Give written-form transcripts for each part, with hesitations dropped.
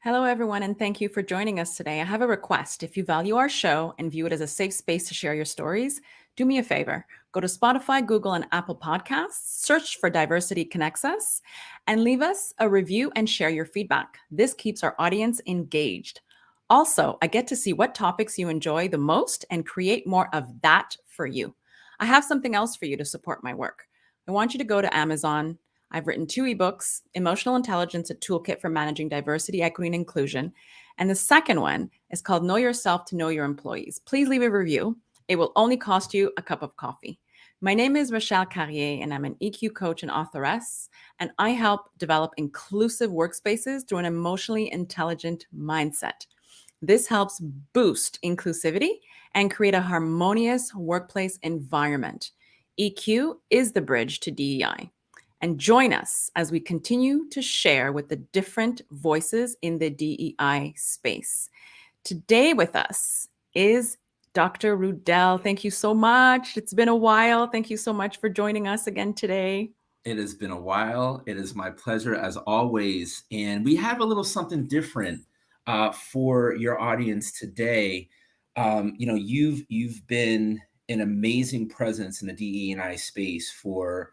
Hello, everyone, and thank you for joining us today. I have a request. If you value our show and view it as a safe space to share your stories, do me a favor. Go to Spotify, Google, and Apple Podcasts, search for Diversity Connects Us, and leave us a review and share your feedback. This keeps our audience engaged. Also, I get to see what topics you enjoy the most and create more of that for you. I have something else for you to support my work. I want you to go to Amazon. I've written two ebooks, Emotional Intelligence, a toolkit for managing diversity, equity, and inclusion. And the second one is called Know Yourself to Know Your Employees. Please leave a review. It will only cost you a cup of coffee. My name is Rochelle Carrier, and I'm an EQ coach and authoress, and I help develop inclusive workspaces through an emotionally intelligent mindset. This helps boost inclusivity and create a harmonious workplace environment. EQ is the bridge to DEI. And join us as we continue to share with the different voices in the DEI space. Today with us is Dr. Rudell. Thank you so much. It's been a while. Thank you so much for joining us again today. It has been a while. It is my pleasure as always. And we have a little something different for your audience today. You've been an amazing presence in the DE&I space for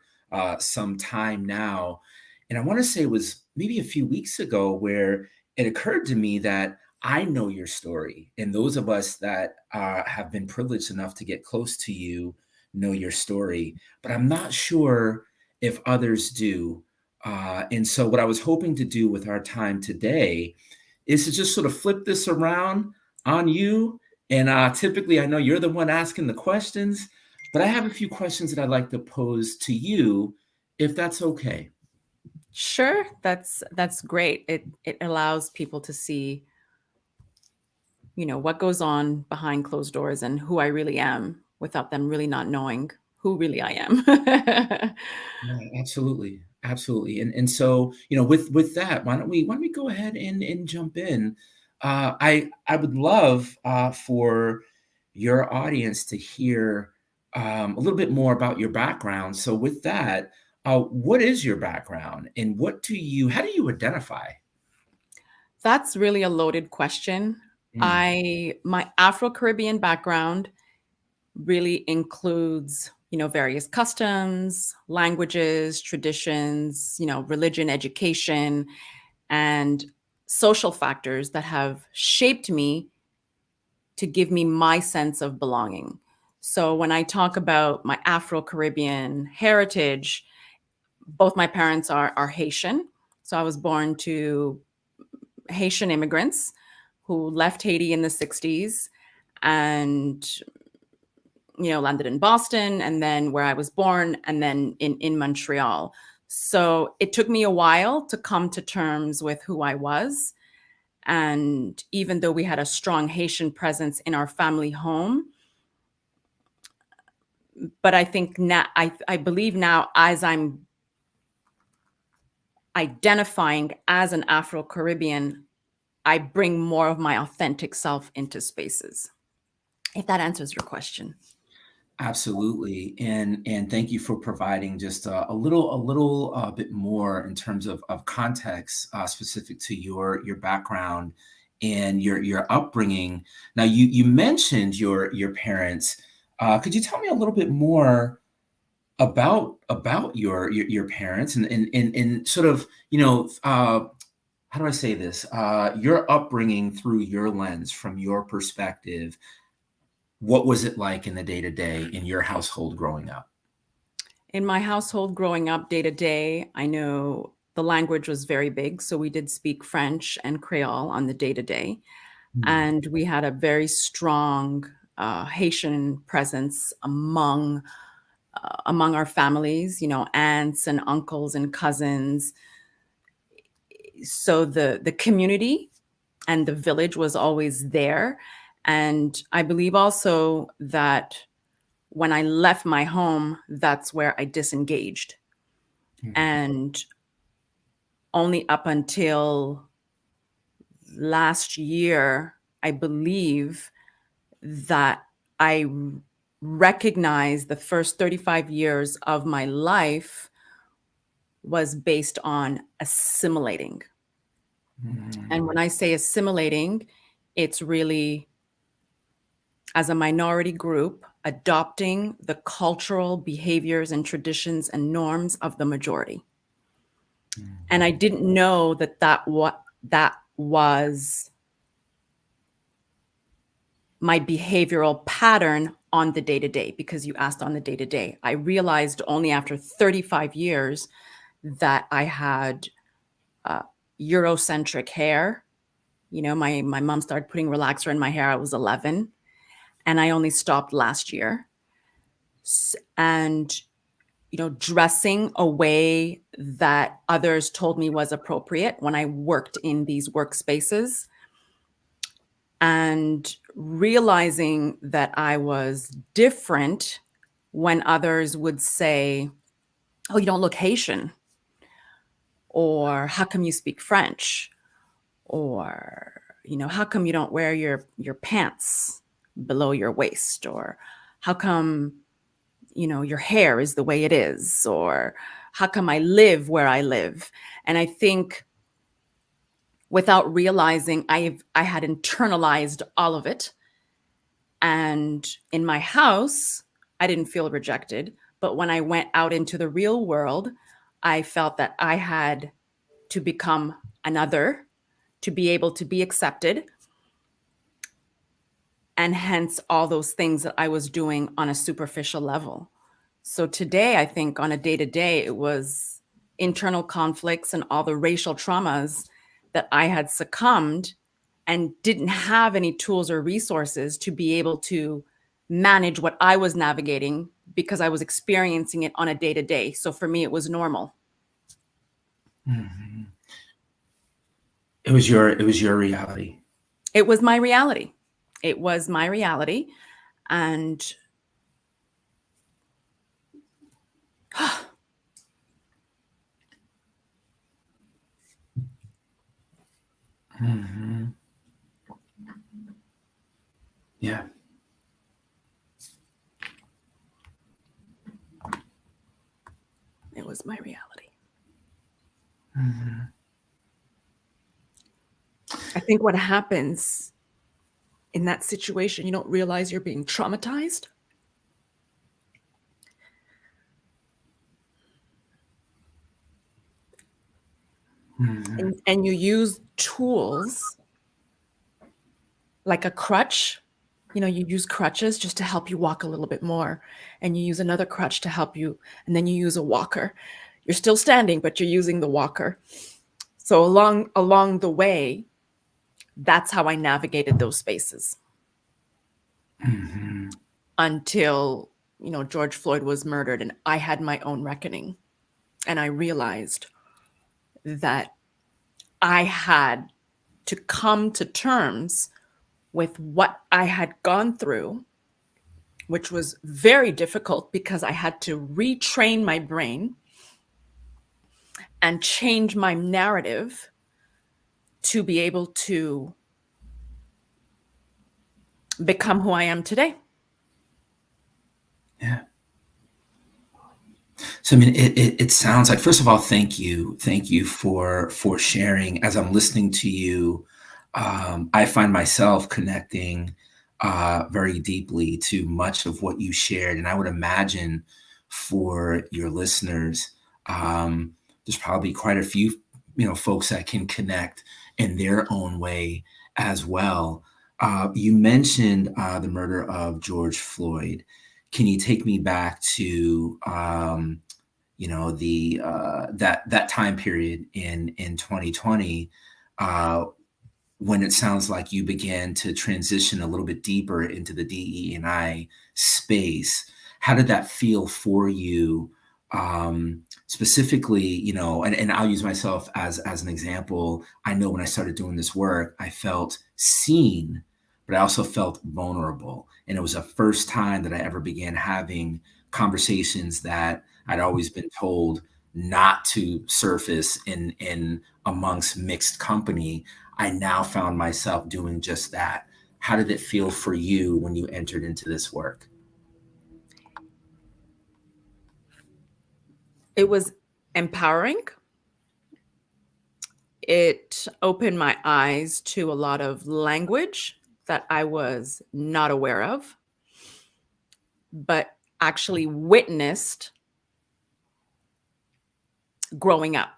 some time now. And I want to say it was maybe a few weeks ago where it occurred to me that I know your story. And those of us that have been privileged enough to get close to you know your story. But I'm not sure if others do. And so, what I was hoping to do with our time today is to just sort of flip this around on you. And typically, I know you're the one asking the questions, but I have a few questions that I'd like to pose to you, if that's okay. Sure, that's great. It allows people to see, what goes on behind closed doors and who I really am without them really not knowing who really I am. Yeah, absolutely, absolutely. And so, with that, why don't we go ahead and jump in? I would love for your audience to hear a little bit more about your background. So, with that, what is your background, and how do you identify? That's really a loaded question. Mm, My Afro-Caribbean background really includes, various customs, languages, traditions, religion, education, and social factors that have shaped me to give me my sense of belonging. So when I talk about my Afro-Caribbean heritage, both my parents are Haitian. So I was born to Haitian immigrants who left Haiti in the 60s and landed in Boston and then where I was born and then in Montreal. So it took me a while to come to terms with who I was. And even though we had a strong Haitian presence in our family home, but I think now, I believe now, as I'm identifying as an Afro Caribbean, I bring more of my authentic self into spaces. If that answers your question. absolutely, and thank you for providing just a little bit more in terms of context specific to your background and your upbringing. Now, you mentioned your parents. Could you tell me a little bit more about your parents and sort of how do I say this? Your upbringing through your lens, from your perspective. What was it like in the day to day in your household growing up? In my household growing up, day to day, I know the language was very big. So we did speak French and Creole on the day to day. Hmm. And we had a very strong Haitian presence among our families, aunts and uncles and cousins. So the community and the village was always there. And I believe also that when I left my home, that's where I disengaged. Hmm. And only up until last year, I believe that I recognized the first 35 years of my life was based on assimilating. And when I say assimilating, it's really, as a minority group, adopting the cultural behaviors and traditions and norms of the majority. And I didn't know that was my behavioral pattern on the day-to-day, because you asked on the day-to-day. I realized only after 35 years that I had Eurocentric hair. You know, my mom started putting relaxer in my hair. I was 11, and I only stopped last year. And, you know, dressing a way that others told me was appropriate when I worked in these workspaces, and realizing that I was different when others would say, "Oh, you don't look Haitian," or "How come you speak French?" Or, you know, "How come you don't wear your pants below your waist?" Or, "How come, you know, your hair is the way it is?" Or, "How come I live where I live?" And I think, without realizing, I had internalized all of it. And in my house, I didn't feel rejected. But when I went out into the real world, I felt that I had to become another to be able to be accepted. And hence all those things that I was doing on a superficial level. So today, I think on a day-to-day, it was internal conflicts and all the racial traumas that I had succumbed and didn't have any tools or resources to be able to manage what I was navigating, because I was experiencing it on a day-to-day. So for me, it was normal. Mhm. It was your reality. It was my reality. It was my reality. And Mhm. Yeah. it was my reality. Mhm. I think what happens in that situation, you don't realize you're being traumatized. Mhm. And you use tools like a crutch. You know, you use crutches just to help you walk a little bit more. And you use another crutch to help you. And then you use a walker. You're still standing, but you're using the walker. So along the way, that's how I navigated those spaces Mhm. until, you know, George Floyd was murdered and I had my own reckoning. And I realized that I had to come to terms with what I had gone through, which was very difficult because I had to retrain my brain and change my narrative to be able to become who I am today. Yeah. So I mean, it sounds like, first of all, thank you for sharing. As I'm listening to you, I find myself connecting very deeply to much of what you shared, and I would imagine for your listeners, there's probably quite a few, folks that can connect in their own way as well. You mentioned the murder of George Floyd. Can you take me back to the that time period in 2020, uh, when it sounds like you began to transition a little bit deeper into the DE&I space? How did that feel for you? Specifically, and I'll use myself as an example. I know when I started doing this work, I felt seen, but I also felt vulnerable. And it was the first time that I ever began having conversations that I'd always been told not to surface in amongst mixed company. I now found myself doing just that. How did it feel for you when you entered into this work? It was empowering. it opened my eyes to a lot of language that I was not aware of, but actually witnessed growing up.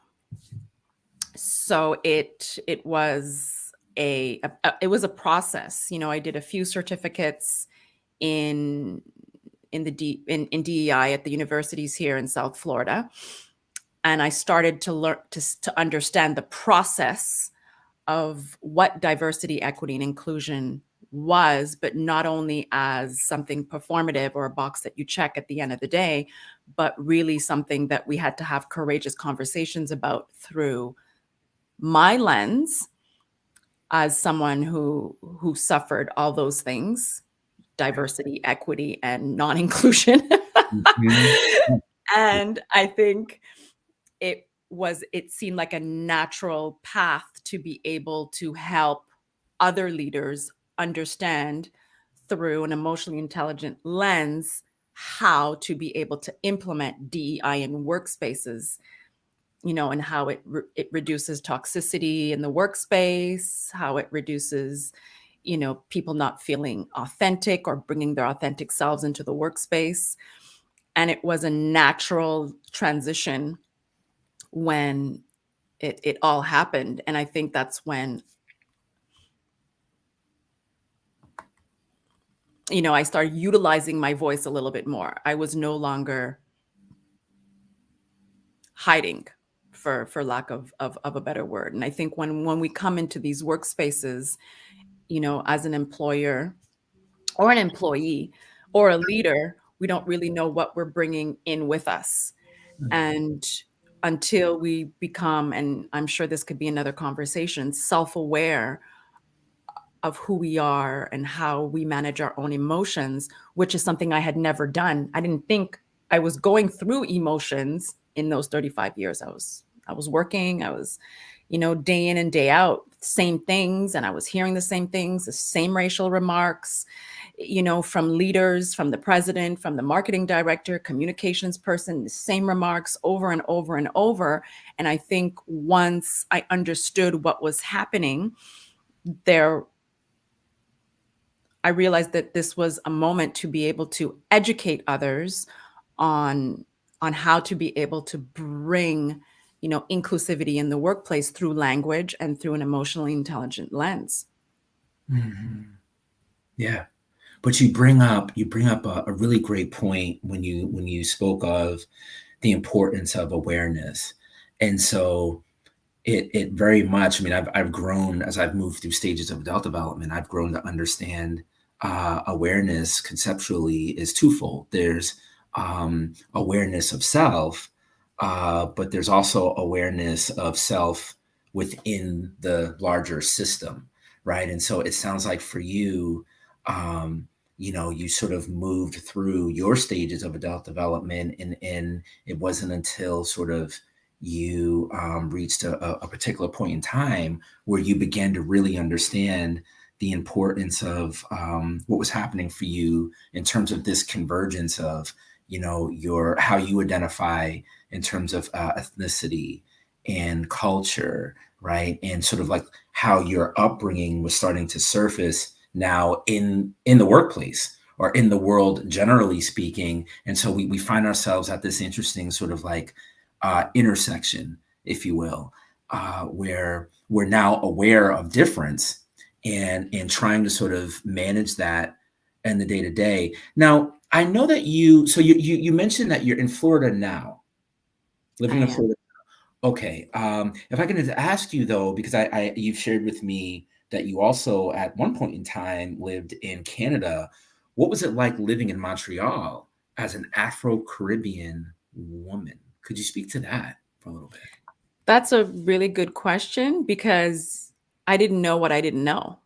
So it was it was a process. You know, I did a few certificates in in DEI at the universities here in South Florida, and I started to learn to understand the process of what diversity, equity, and inclusion was, but not only as something performative or a box that you check at the end of the day, but really something that we had to have courageous conversations about through my lens as someone who suffered all those things, diversity, equity, and non-inclusion. Mhm. And I think it seemed like a natural path to be able to help other leaders understand through an emotionally intelligent lens how to be able to implement DEI in workspaces, you know, and how it reduces toxicity in the workspace, how it reduces, you know, people not feeling authentic or bringing their authentic selves into the workspace. And it was a natural transition when it all happened. And I think that's when, you know, I started utilizing my voice a little bit more. I was no longer hiding, for lack of a better word. And I think when we come into these workspaces, you know, as an employer or an employee or a leader, we don't really know what we're bringing in with us. And until we become, and I'm sure this could be another conversation, self-aware of who we are and how we manage our own emotions, which is something I had never done. I didn't think I was going through emotions in those 35 years. I was working, I was, you know, day in and day out, same things, and I was hearing the same things, the same racial remarks, you know, from leaders, from the president, from the marketing director, communications person, the same remarks over and over and over. And I think once I understood what was happening, there I realized that this was a moment to be able to educate others on how to be able to bring, you know, inclusivity in the workplace through language and through an emotionally intelligent lens. Mhm. Yeah. But you bring up a really great point when you spoke of the importance of awareness. And so it very much, I mean, I've grown as I've moved through stages of adult development. I've grown to understand awareness conceptually is twofold. There's awareness of self, but there's also awareness of self within the larger system, right? And so it sounds like for you, you know, you sort of moved through your stages of adult development, and it wasn't until sort of you reached a particular point in time where you began to really understand the importance of what was happening for you in terms of this convergence of, you know, your how you identify in terms of ethnicity and culture, right? And sort of like how your upbringing was starting to surface now in the workplace or in the world generally speaking. And so we find ourselves at this interesting sort of like intersection, if you will, where we're now aware of difference and trying to sort of manage that in the day to day. Now, I know that you mentioned that you're in Florida now, I living in am. Florida. Okay, if I can just ask you though, because you've shared with me that you also at one point in time lived in Canada. What was it like living in Montreal as an Afro-Caribbean woman? Could you speak to that for a little bit? That's a really good question because I didn't know what I didn't know.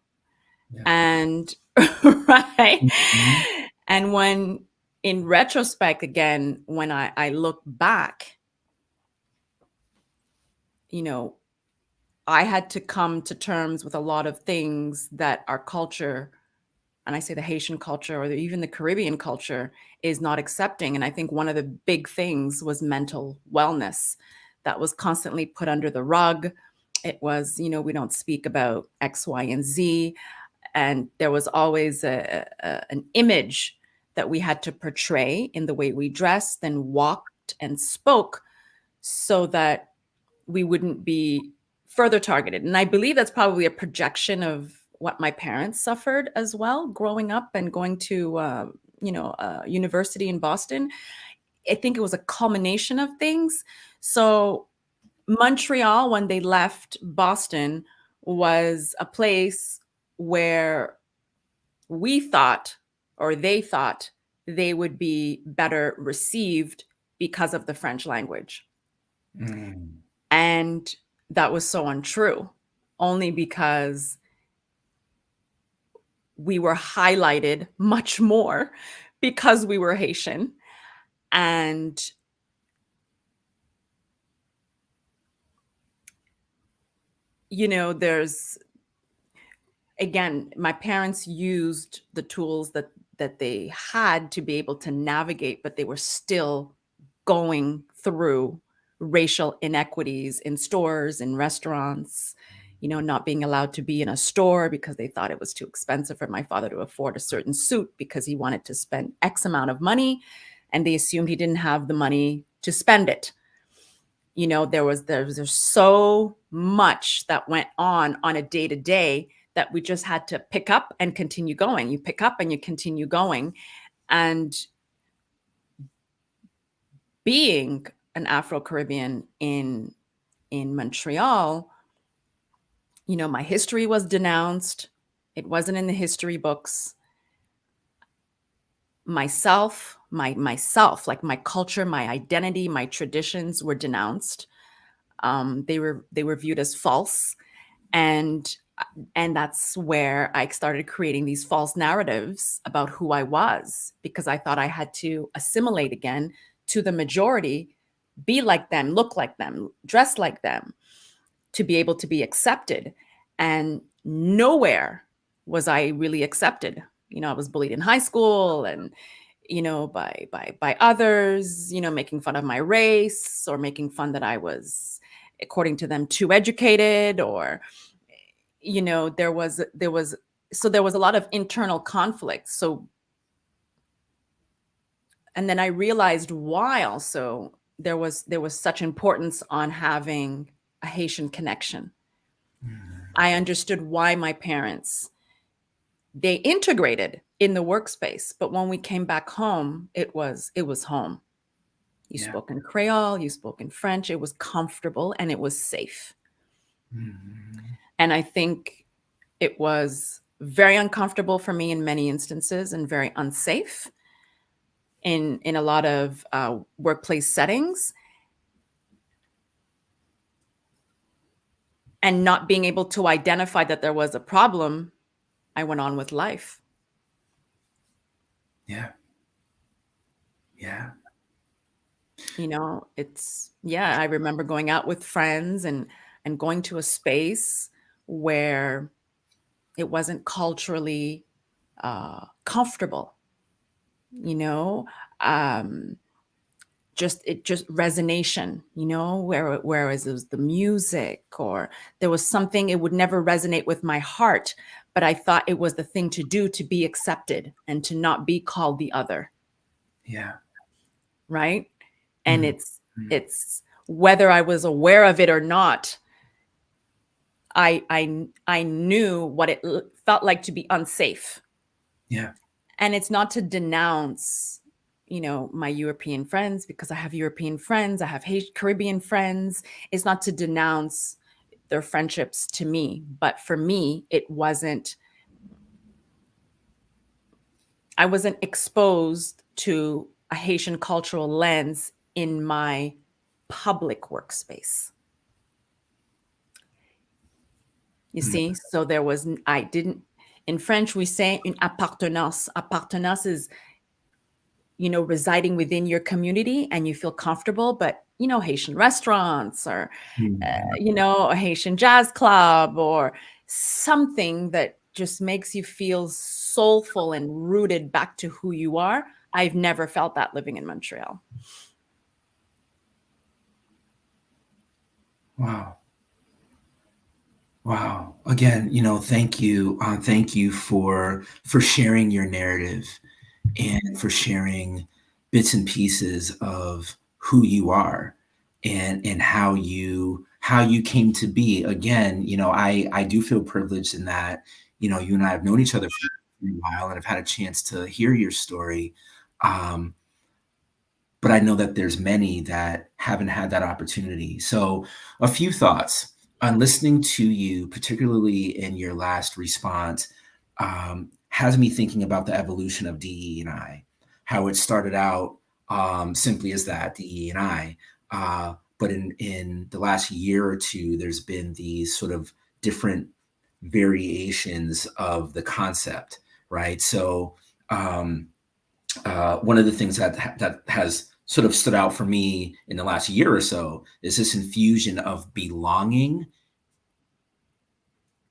Yeah. And right. Mhm. And when in retrospect, again, when I look back, you know, I had to come to terms with a lot of things that our culture, and I say the Haitian culture or even the Caribbean culture, is not accepting. And I think one of the big things was mental wellness that was constantly put under the rug. It was, we don't speak about X, Y, and Z. And there was always an image that we had to portray in the way we dressed and walked and spoke so that we wouldn't be further targeted. And I believe that's probably a projection of what my parents suffered as well, growing up and going to, university in Boston. I think it was a culmination of things. So Montreal, when they left Boston, was a place where we thought, or they thought, they would be better received because of the French language. Mm. And that was so untrue, only because we were highlighted much more because we were Haitian. And there's, again, my parents used the tools that they had to be able to navigate, but they were still going through racial inequities in stores, in restaurants, not being allowed to be in a store because they thought it was too expensive for my father to afford a certain suit because he wanted to spend X amount of money, and they assumed he didn't have the money to spend it. There's so much that went on a day to day that we just had to pick up and continue going. You pick up and you continue going. And being an Afro-Caribbean in Montreal, my history was denounced. It wasn't in the history books. Myself, like my culture, my identity, my traditions were denounced. They were viewed as false, and that's where I started creating these false narratives about who I was, because I thought I had to assimilate again to the majority, be like them, look like them, dress like them, to be able to be accepted. And nowhere was I really accepted. I was bullied in high school, and by others, making fun of my race, or making fun that I was, according to them, too educated, or there was a lot of internal conflict. So, and then I realized why also there was such importance on having a Haitian connection. I understood why my parents, they integrated in the workspace, but when we came back home, it was home. You Yeah. spoke in Creole, you spoke in French. It was comfortable and it was safe. Mm-hmm. And I think it was very uncomfortable for me in many instances, and very unsafe in a lot of workplace settings. And not being able to identify that there was a problem, I went on with life. Yeah. Yeah. I remember going out with friends and going to a space where it wasn't culturally comfortable, um, just resonation, whereas it was the music, or there was something, it would never resonate with my heart, but I thought it was the thing to do to be accepted and to not be called the other. Yeah. Right. And Mm-hmm. it's whether I was aware of it or not, I knew what it felt like to be unsafe. Yeah. And it's not to denounce, my European friends, because I have European friends, I have Caribbean friends. It's not to denounce their friendships to me, but for me, I wasn't exposed to a Haitian cultural lens in my public workspace. You see, so in French, we say une appartenance. Appartenance is, residing within your community and you feel comfortable, but, Haitian restaurants, or, a Haitian jazz club, or something that just makes you feel soulful and rooted back to who you are. I've never felt that living in Montreal. Wow. Wow. Again, thank you. Thank you for sharing your narrative and for sharing bits and pieces of who you are and how you came to be. Again, I do feel privileged in that, you and I have known each other for a while and I've had a chance to hear your story. Um, but I know that there's many that haven't had that opportunity. So, a few thoughts on listening to you, particularly in your last response, has me thinking about the evolution of DE and I, how it started out simply as that DE and I, but in the last year or two, there's been these sort of different variations of the concept, right? So. One of the things that has sort of stood out for me in the last year or so is this infusion of belonging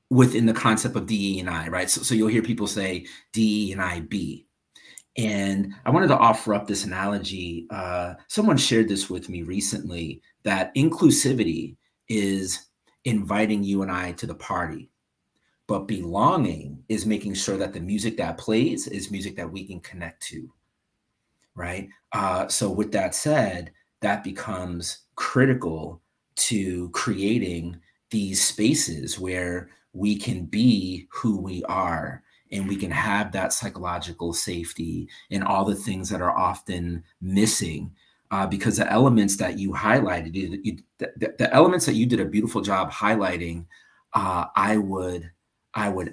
within the concept of DE and I, right? So you'll hear people say DE and I be. And I wanted to offer up this analogy. Someone shared this with me recently that inclusivity is inviting you and I to the party, but belonging is making sure that the music that plays is music that we can connect to, right? So with that said, that becomes critical to creating these spaces where we can be who we are and we can have that psychological safety and all the things that are often missing. Because the elements that you highlighted, the elements that you did a beautiful job highlighting, I would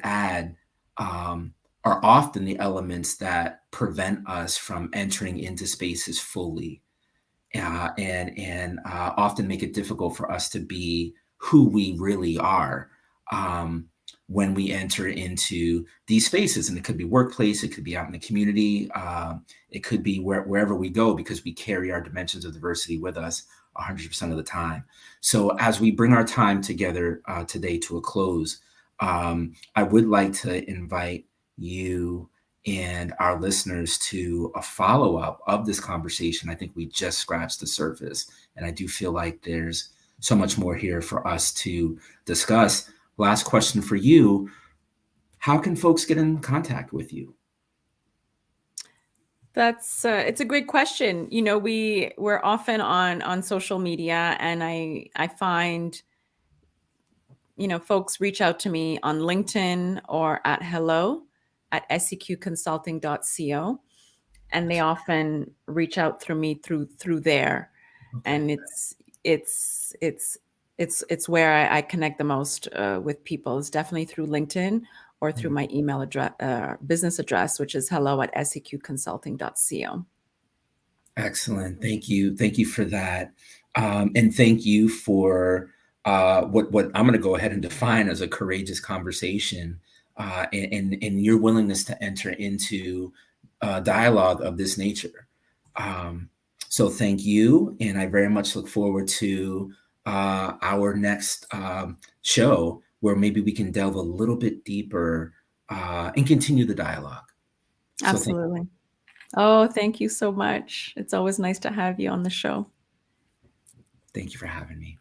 add, are often the elements that prevent us from entering into spaces fully, and often make it difficult for us to be who we really are um, when we enter into these spaces. And it could be workplace, it could be out in the community, it could be wherever we go, because we carry our dimensions of diversity with us 100% of the time. So as we bring our time together today to a close, I would like to invite you and our listeners to a follow up of this conversation. I think we just scratched the surface, and I do feel like there's so much more here for us to discuss. Last question for you: how can folks get in contact with you? That's it's a great question. We're often on social media, and I find folks reach out to me on LinkedIn or at hello@secconsulting.co, and they often reach out through me through there. Okay. And it's where I connect the most with people. It's definitely through LinkedIn or through my email address, business address, which is hello@secconsulting.co. Excellent. Thank you. Thank you for that. And thank you for what I'm going to go ahead and define as a courageous conversation, and your willingness to enter into dialogue of this nature. Um, so thank you. And I very much look forward to our next show, where maybe we can delve a little bit deeper and continue the dialogue. So Absolutely. Oh, thank you so much. It's always nice to have you on the show. thank you for having me.